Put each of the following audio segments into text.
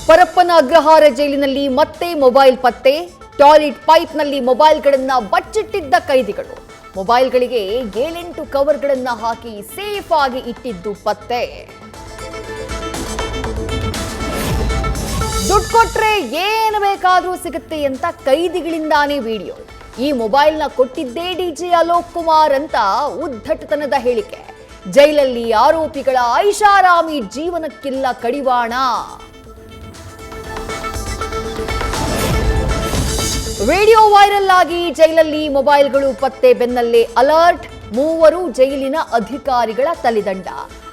ಪರಪ್ಪನ ಅಗ್ರಹಾರ ಜೈಲಿನಲ್ಲಿ ಮತ್ತೆ ಮೊಬೈಲ್ ಪತ್ತೆ. ಟಾಯ್ಲೆಟ್ ಪೈಪ್ನಲ್ಲಿ ಮೊಬೈಲ್ಗಳನ್ನ ಬಚ್ಚಿಟ್ಟಿದ್ದ ಕೈದಿಗಳು. ಮೊಬೈಲ್ಗಳಿಗೆ 7-8 ಕವರ್ಗಳನ್ನ ಹಾಕಿ ಸೇಫ್ ಆಗಿ ಇಟ್ಟಿದ್ದು ಪತ್ತೆ. ದುಡ್ಡು ಕೊಟ್ರೆ ಏನು ಬೇಕಾದ್ರೂ ಸಿಗುತ್ತೆ ಅಂತ ಕೈದಿಗಳಿಂದಾನೇ ವಿಡಿಯೋ. ಈ ಮೊಬೈಲ್ನ ಕೊಟ್ಟಿದ್ದೇ ಡಿಜೆ ಅಲೋಕ್ ಕುಮಾರ್ ಅಂತ ಉದ್ದಟತನದ ಹೇಳಿಕೆ. ಜೈಲಲ್ಲಿ ಆರೋಪಿಗಳ ಐಷಾರಾಮಿ ಜೀವನಕ್ಕಿಲ್ಲ ಕಡಿವಾಣ. ವಿಡಿಯೋ ವೈರಲ್ ಆಗಿ ಜೈಲಲ್ಲಿ ಮೊಬೈಲ್ಗಳು ಪತ್ತೆ ಬೆನ್ನಲ್ಲೇ ಅಲರ್ಟ್. 3 ಜೈಲಿನ ಅಧಿಕಾರಿಗಳ ತಲೆದಂಡ.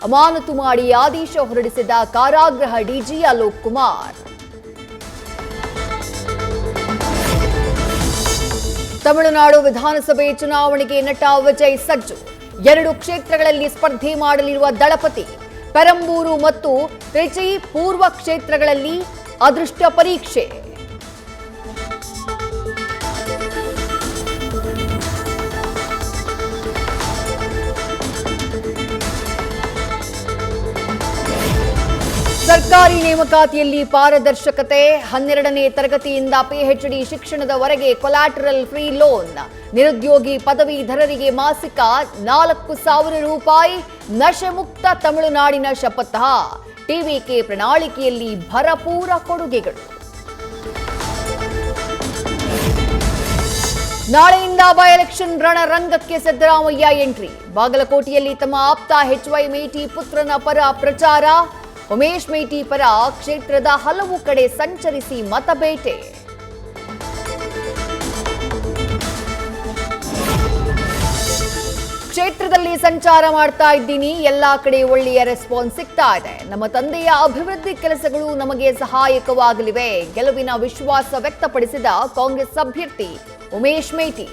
ಅಮಾನತು ಮಾಡಿ ಆದೇಶ ಹೊರಡಿಸಿದ ಕಾರಾಗೃಹ ಡಿಜಿ ಅಲೋಕ್ ಕುಮಾರ್. ತಮಿಳುನಾಡು ವಿಧಾನಸಭೆ ಚುನಾವಣೆಗೆ ನಟ ವಿಜಯ್ ಸಜ್ಜು. 2 ಕ್ಷೇತ್ರಗಳಲ್ಲಿ ಸ್ಪರ್ಧೆ ಮಾಡಲಿರುವ ದಳಪತಿ. ಪೆರಂಬೂರು ಮತ್ತು ತ್ರಿಚಿ ಪೂರ್ವ ಕ್ಷೇತ್ರಗಳಲ್ಲಿ ಅದೃಷ್ಟ ಪರೀಕ್ಷೆ. ಸರ್ಕಾರಿ ನೇಮಕಾತಿಯಲ್ಲಿ ಪಾರದರ್ಶಕತೆ. 12ನೇ ತರಗತಿಯಿಂದ ಪಿಎಚ್ಡಿ ಶಿಕ್ಷಣದವರೆಗೆ ಕೊಲಾಟರಲ್ ಫ್ರೀ ಲೋನ್. ನಿರುದ್ಯೋಗಿ ಪದವೀಧರರಿಗೆ ಮಾಸಿಕ 4,000 ರೂಪಾಯಿ. ನಶೆ ಮುಕ್ತ ತಮಿಳುನಾಡಿನ ಶಪಥ. ಟಿವಿಕೆ ಪ್ರಣಾಳಿಕೆಯಲ್ಲಿ ಭರಪೂರ ಕೊಡುಗೆಗಳು. ನಾಳೆಯಿಂದ ಬೈ ಎಲೆಕ್ಷನ್ ರಣರಂಗಕ್ಕೆ ಸಿದ್ದರಾಮಯ್ಯ ಎಂಟ್ರಿ. ಬಾಗಲಕೋಟೆಯಲ್ಲಿ ತಮ್ಮ ಆಪ್ತ ಎಚ್ವೈ ಮೇಟಿ ಪುತ್ರನ ಪರ ಪ್ರಚಾರ. ಉಮೇಶ್ ಮೇಟಿ ಪರ ಕ್ಷೇತ್ರದ ಹಲವು ಕಡೆ ಸಂಚರಿಸಿ ಮತಬೇಟೆ. ಕ್ಷೇತ್ರದಲ್ಲಿ ಸಂಚಾರ ಮಾಡ್ತಾ ಇದ್ದೀನಿ, ಎಲ್ಲಾ ಕಡೆ ಒಳ್ಳೆಯ ರೆಸ್ಪಾನ್ಸ್ ಸಿಗ್ತಾ ಇದೆ. ನಮ್ಮ ತಂದೆಯ ಅಭಿವೃದ್ಧಿ ಕೆಲಸಗಳು ನಮಗೆ ಸಹಾಯಕವಾಗಲಿವೆ. ಗೆಲುವಿನ ವಿಶ್ವಾಸ ವ್ಯಕ್ತಪಡಿಸಿದ ಕಾಂಗ್ರೆಸ್ ಅಭ್ಯರ್ಥಿ ಉಮೇಶ್ ಮೇಟಿ.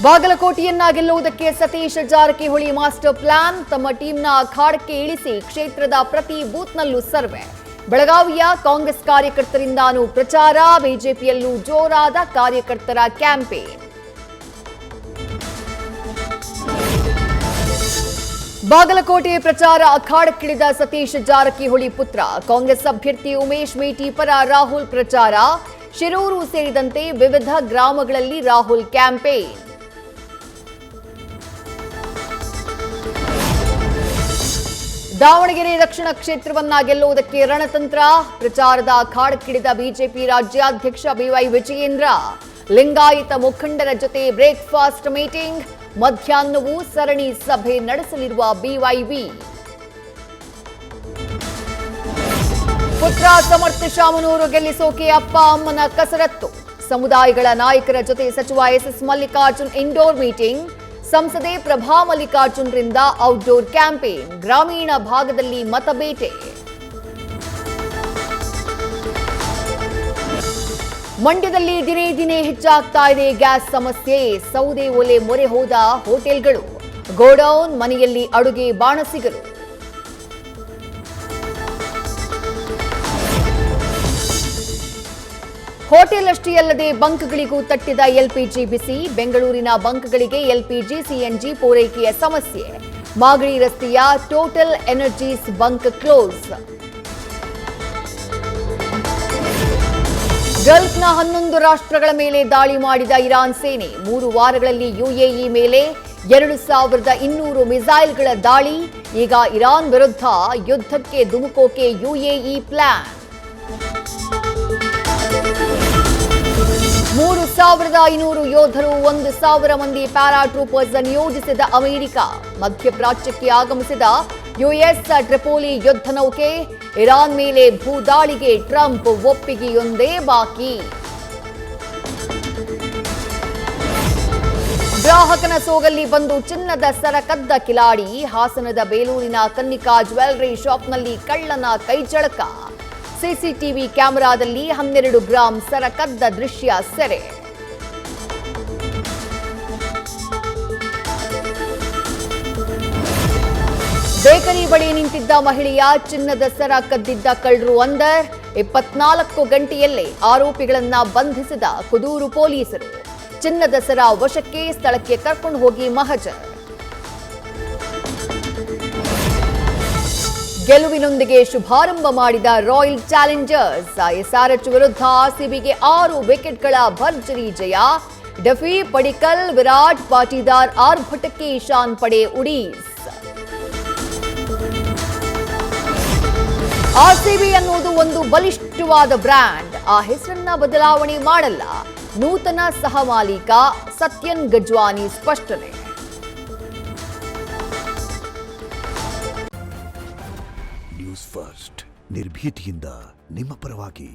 ಬಾಗಲಕೋಟೆಯನ್ನ ಗೆಲ್ಲುವುದಕ್ಕೆ ಸತೀಶ್ ಜಾರಕಿಹೊಳಿ ಮಾಸ್ಟರ್ ಪ್ಲಾನ್. ತಮ್ಮ ಟೀಮ್ನ ಅಖಾಡಕ್ಕೆ ಇಳಿಸಿ ಕ್ಷೇತ್ರದ ಪ್ರತಿ ಬೂತ್ನಲ್ಲೂ ಸರ್ವೆ. ಬೆಳಗಾವಿಯ ಕಾಂಗ್ರೆಸ್ ಕಾರ್ಯಕರ್ತರಿಂದಾನೂ ಪ್ರಚಾರ. ಬಿಜೆಪಿಯಲ್ಲೂ ಜೋರಾದ ಕಾರ್ಯಕರ್ತರ ಕ್ಯಾಂಪೇನ್. ಬಾಗಲಕೋಟೆ ಪ್ರಚಾರ ಅಖಾಡಕ್ಕಿಳಿದ ಸತೀಶ್ ಜಾರಕಿಹೊಳಿ ಪುತ್ರ ಕಾಂಗ್ರೆಸ್ ಅಭ್ಯರ್ಥಿ ಉಮೇಶ್ ಮೇಟಿ ಪರ ರಾಹುಲ್ ಪ್ರಚಾರ. ಶಿರೂರು ಸೇರಿದಂತೆ ವಿವಿಧ ಗ್ರಾಮಗಳಲ್ಲಿ ರಾಹುಲ್ ಕ್ಯಾಂಪೇನ್. ದಾವಣಗೆರೆ ದಕ್ಷಿಣ ಕ್ಷೇತ್ರವನ್ನ ಗೆಲ್ಲುವುದಕ್ಕೆ ರಣತಂತ್ರ. ಪ್ರಚಾರದ ಅಖಾಡಕ್ಕಿಳಿದ ಬಿಜೆಪಿ ರಾಜ್ಯಾಧ್ಯಕ್ಷ ಬಿವೈ ವಿಜಯೇಂದ್ರ. ಲಿಂಗಾಯತ ಮುಖಂಡರ ಜೊತೆ ಬ್ರೇಕ್ಫಾಸ್ಟ್ ಮೀಟಿಂಗ್. ಮಧ್ಯಾಹ್ನವೂ ಸರಣಿ ಸಭೆ ನಡೆಸಲಿರುವ ಬಿವೈವಿ. ಪುತ್ರ ಸಮರ್ಥ ಶಾಮನೂರು ಗೆಲ್ಲಿಸೋಕೆ ಅಪ್ಪ ಅಮ್ಮನ ಕಸರತ್ತು. ಸಮುದಾಯಗಳ ನಾಯಕರ ಜೊತೆ ಸಚಿವ ಎಸ್ಎಸ್ ಮಲ್ಲಿಕಾರ್ಜುನ್ ಇಂಡೋರ್ ಮೀಟಿಂಗ್. ಸಂಸದೆ ಪ್ರಭಾ ಮಲ್ಲಿಕಾರ್ಜುನ್ರಿಂದ ಔಟ್ಡೋರ್ ಕ್ಯಾಂಪೇನ್. ಗ್ರಾಮೀಣ ಭಾಗದಲ್ಲಿ ಮತಬೇಟೆ. ಮಂಡ್ಯದಲ್ಲಿ ದಿನೇ ದಿನೇ ಹೆಚ್ಚಾಗ್ತಾ ಇದೆ ಗ್ಯಾಸ್ ಸಮಸ್ಯೆ. ಸೌದೆ ಒಲೆ ಮೊರೆ ಹೋದ ಹೋಟೆಲ್ಗಳು. ಗೋಡೌನ್ ಮನೆಯಲ್ಲಿ ಅಡುಗೆ ಬಾಣಸಿಗರು. ಹೋಟೆಲ್ ಅಷ್ಟೇ ಅಲ್ಲದೆ ಬಂಕ್ಗಳಿಗೂ ತಟ್ಟಿದ ಎಲ್ಪಿಜಿ ಬಿಸಿ. ಬೆಂಗಳೂರಿನ ಬಂಕ್ಗಳಿಗೆ ಎಲ್ಪಿಜಿ ಸಿಎನ್ಜಿ ಪೂರೈಕೆಯ ಸಮಸ್ಯೆ. ಮಾಗಡಿ ರಸ್ತೆಯ ಟೋಟಲ್ ಎನರ್ಜೀಸ್ ಬಂಕ್ ಕ್ಲೋಸ್. ಗಲ್ಫ್ನ 11 ರಾಷ್ಟ್ರಗಳ ಮೇಲೆ ದಾಳಿ ಮಾಡಿದ ಇರಾನ್ ಸೇನೆ. 3 ವಾರಗಳಲ್ಲಿ ಯುಎಇ ಮೇಲೆ 2,200 ಮಿಸೈಲ್ಗಳ ದಾಳಿ. ಈಗ ಇರಾನ್ ವಿರುದ್ಧ ಯುದ್ಧಕ್ಕೆ ಧುಮುಕೋಕೆ ಯುಎಇ ಪ್ಲಾನ್. 3,500 ಯೋಧರು, 1,000 ಮಂದಿ ಪ್ಯಾರಾಟ್ರೂಪರ್ಸ್ ನಿಯೋಜಿಸಿದ ಅಮೆರಿಕ. ಮಧ್ಯಪ್ರಾಚ್ಯಕ್ಕೆ ಆಗಮಿಸಿದ ಯುಎಸ್ ಟ್ರಿಪೋಲಿ ಯುದ್ಧ ನೌಕೆ. ಇರಾನ್ ಮೇಲೆ ಭೂದಾಳಿಗೆ ಟ್ರಂಪ್ ಒಪ್ಪಿಗೆಯೊಂದೇ ಬಾಕಿ. ಗ್ರಾಹಕನ ಸೋಗಲ್ಲಿ ಬಂದು ಚಿನ್ನದ ಸರ ಕದ್ದ ಕಿಲಾಡಿ. ಹಾಸನದ ಬೇಲೂರಿನ ಕನ್ನಿಕಾ ಜ್ಯುವೆಲ್ಲರಿ ಶಾಪ್ನಲ್ಲಿ ಕಳ್ಳನ ಕೈಚಳಕ. ಸಿಸಿಟಿವಿ ಕ್ಯಾಮೆರಾದಲ್ಲಿ 12 ಗ್ರಾಂ ಸರ ಕದ್ದ ದೃಶ್ಯ ಸೆರೆ. ಬೇಕರಿ ಬಳಿ ನಿಂತಿದ್ದ ಮಹಿಳೆಯ ಚಿನ್ನದ ಸರ ಕದ್ದಿದ್ದ ಕಳ್ಳರು ಅಂದರ್. 24 ಗಂಟೆಯಲ್ಲೇ ಆರೋಪಿಗಳನ್ನ ಬಂಧಿಸಿದ ಕುದೂರು ಪೊಲೀಸರು. ಚಿನ್ನದ ಸರ ವಶಕ್ಕೆ, ಸ್ಥಳಕ್ಕೆ ಕರ್ಕೊಂಡು ಹೋಗಿ ಮಹಜರ್. ಗೆಲುವಿನೊಂದಿಗೆ ಶುಭಾರಂಭ ಮಾಡಿದ ರಾಯಲ್ ಚಾಲೆಂಜರ್ಸ್. ಎಸ್ಆರ್ಎಚ್ ವಿರುದ್ಧ ಆರ್ಸಿಬಿಗೆ 6 ವಿಕೆಟ್ಗಳ ಭರ್ಜರಿ ಜಯ. ಡಫಿ, ಪಡಿಕಲ್, ವಿರಾಟ್, ಪಾಟೀದಾರ್, ಆರ್ಭಟಕ್ಕೆ, ಇಶಾನ್ ಪಡೆ ಉಡೀಸ್. ಆರ್ಸಿಬಿ ಅನ್ನೋದು ಒಂದು ಬಲಿಷ್ಠವಾದ ಬ್ರ್ಯಾಂಡ್. ಆ ಹೆಸರನ್ನ ಬದಲಾವಣೆ ಮಾಡಲ್ಲ. ನೂತನ ಸಹ ಮಾಲೀಕ ಸತ್ಯನ್ ಗಜ್ವಾನಿ ಸ್ಪಷ್ಟನೆ. ನ್ಯೂಸ್ ಫಸ್ಟ್ ನಿರ್ಭೀತಿಯಿಂದ ನಿಮ್ಮ ಪರವಾಗಿ.